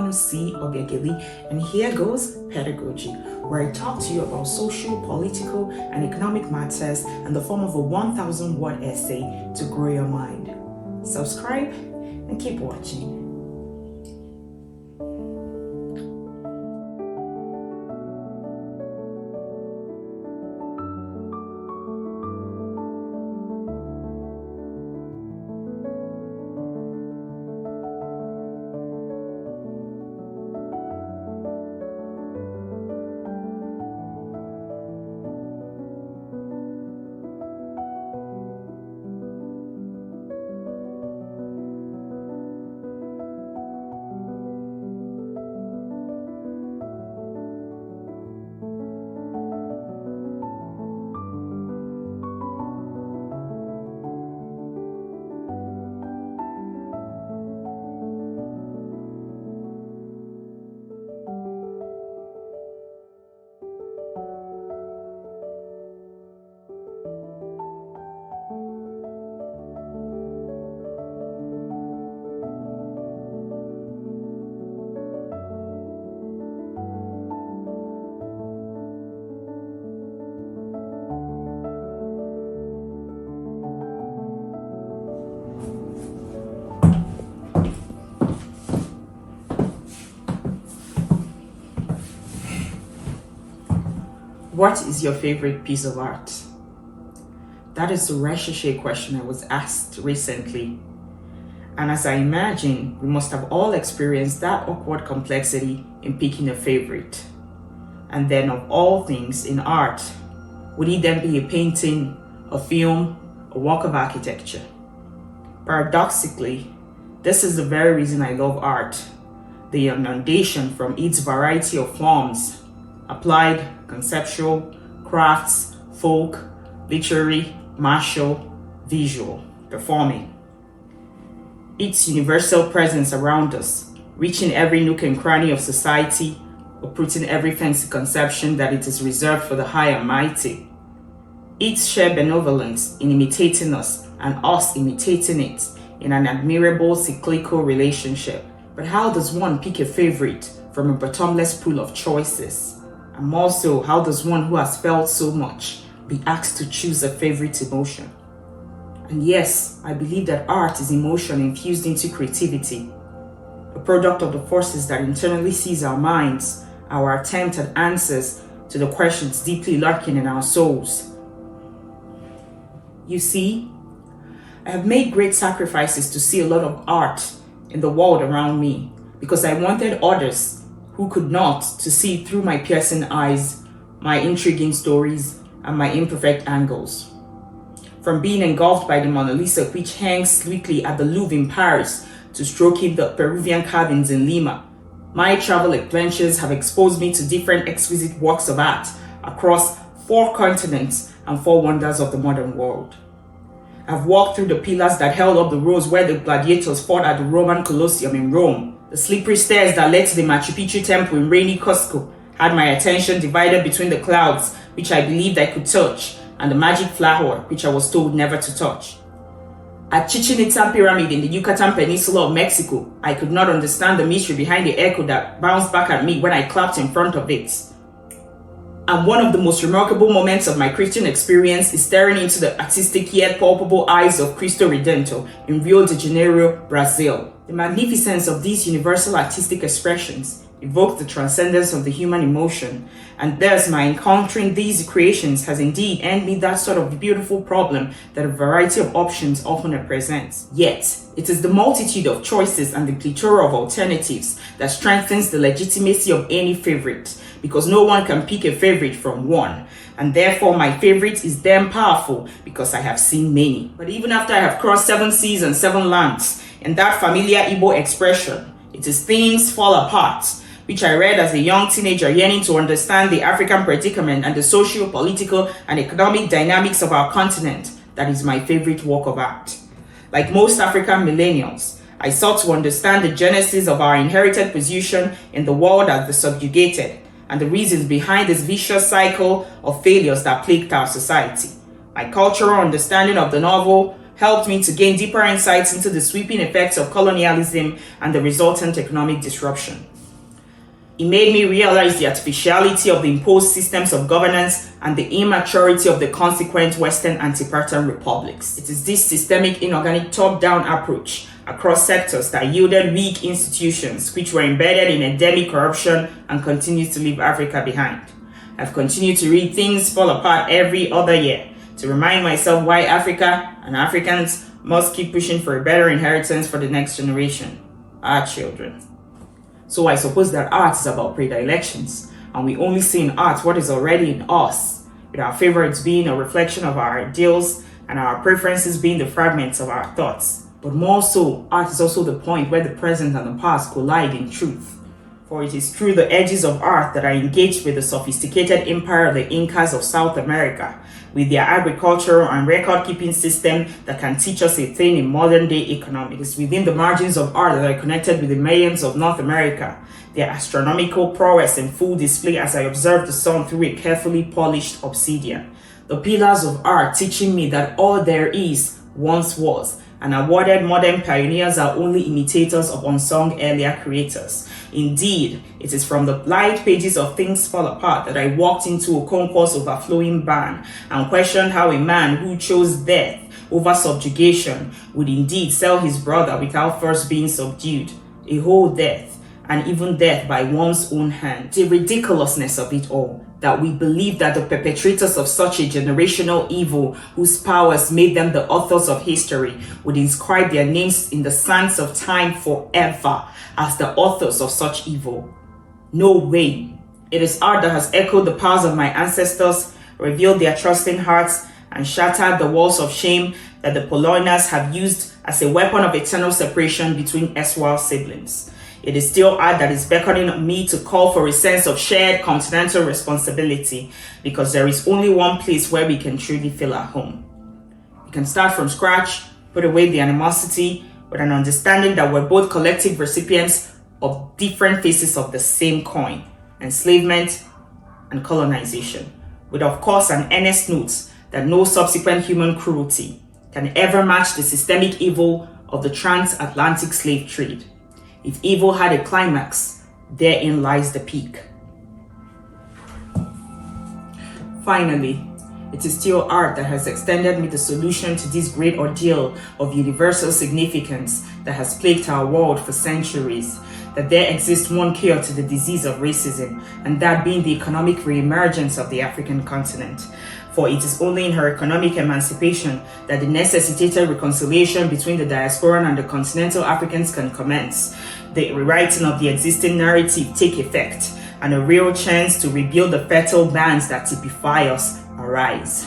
Mbonu C. Obiageli, and here goes Pedagogy, where I talk to you about social, political, and economic matters in the form of a 1,000-word essay to grow your mind. Subscribe and keep watching. What is your favorite piece of art? That is the recherche question I was asked recently. And as I imagine, we must have all experienced that awkward complexity in picking a favorite. And then of all things in art, would it then be a painting, a film, a work of architecture? Paradoxically, this is the very reason I love art, the inundation from its variety of forms: applied, conceptual, crafts, folk, literary, martial, visual, performing. Its universal presence around us, reaching every nook and cranny of society, uprooting every fancy conception that it is reserved for the high and mighty. Its sheer benevolence in imitating us and us imitating it in an admirable cyclical relationship. But how does one pick a favorite from a bottomless pool of choices? And more so, how does one who has felt so much be asked to choose a favorite emotion? And yes, I believe that art is emotion infused into creativity, a product of the forces that internally seize our minds, our attempt at answers to the questions deeply lurking in our souls. You see, I have made great sacrifices to see a lot of art in the world around me because I wanted others who could not to see through my piercing eyes, my intriguing stories, and my imperfect angles. From being engulfed by the Mona Lisa, which hangs sleekly at the Louvre in Paris, to stroking the Peruvian carvings in Lima, my travel adventures have exposed me to different exquisite works of art across 4 continents and 4 wonders of the modern world. I've walked through the pillars that held up the roads where the gladiators fought at the Roman Colosseum in Rome. The slippery stairs that led to the Machu Picchu temple in rainy Cusco had my attention divided between the clouds, which I believed I could touch, and the magic flower, which I was told never to touch. At Chichen Itza Pyramid in the Yucatan Peninsula of Mexico, I could not understand the mystery behind the echo that bounced back at me when I clapped in front of it. And one of the most remarkable moments of my Christian experience is staring into the artistic yet palpable eyes of Cristo Redentor in Rio de Janeiro, Brazil. The magnificence of these universal artistic expressions evoked the transcendence of the human emotion, and thus my encountering these creations has indeed earned me that sort of beautiful problem that a variety of options often presents. Yet, it is the multitude of choices and the plethora of alternatives that strengthens the legitimacy of any favorite, because no one can pick a favorite from one, and therefore my favorite is damn powerful because I have seen many. But even after I have crossed 7 seas and 7 lands, in that familiar Igbo expression, it is things fall apart, which I read as a young teenager yearning to understand the African predicament and the socio, political, and economic dynamics of our continent, that is my favorite work of art. Like most African millennials, I sought to understand the genesis of our inherited position in the world as the subjugated, and the reasons behind this vicious cycle of failures that plagued our society. My cultural understanding of the novel helped me to gain deeper insights into the sweeping effects of colonialism and the resultant economic disruption. It made me realize the artificiality of the imposed systems of governance and the immaturity of the consequent Western anti-pattern republics. It is this systemic inorganic top-down approach across sectors that yielded weak institutions which were embedded in endemic corruption and continue to leave Africa behind. I've continued to read Things Fall Apart every other year to remind myself why Africa and Africans must keep pushing for a better inheritance for the next generation, our children. So I suppose that art is about predilections, and we only see in art what is already in us, with our favorites being a reflection of our ideals and our preferences being the fragments of our thoughts. But more so, art is also the point where the present and the past collide in truth. For it is through the edges of art that I engaged with the sophisticated empire of the Incas of South America, with their agricultural and record-keeping system that can teach us a thing in modern-day economics. Within the margins of art that I connected with the Mayans of North America, their astronomical prowess in full display as I observed the sun through a carefully polished obsidian. The pillars of art teaching me that all there is once was, and awarded modern pioneers are only imitators of unsung earlier creators. Indeed, it is from the light pages of Things Fall Apart that I walked into Okonkwo's overflowing barn and questioned how a man who chose death over subjugation would indeed sell his brother without first being subdued, a whole death, and even death by one's own hand. The ridiculousness of it all, that we believe that the perpetrators of such a generational evil, whose powers made them the authors of history, would inscribe their names in the sands of time forever as the authors of such evil. No way. It is art that has echoed the powers of my ancestors, revealed their trusting hearts, and shattered the walls of shame that the Polonians have used as a weapon of eternal separation between erstwhile siblings. It is still art that is beckoning me to call for a sense of shared continental responsibility, because there is only one place where we can truly feel at home. We can start from scratch, put away the animosity, with an understanding that we're both collective recipients of different faces of the same coin, enslavement and colonization, with of course an earnest note that no subsequent human cruelty can ever match the systemic evil of the transatlantic slave trade. If evil had a climax, therein lies the peak. Finally, it is still art that has extended me the solution to this great ordeal of universal significance that has plagued our world for centuries, that there exists one cure to the disease of racism, and that being the economic reemergence of the African continent. For it is only in her economic emancipation that the necessitated reconciliation between the diasporan and the continental Africans can commence, the rewriting of the existing narrative take effect, and a real chance to rebuild the fertile bands that typify us arise.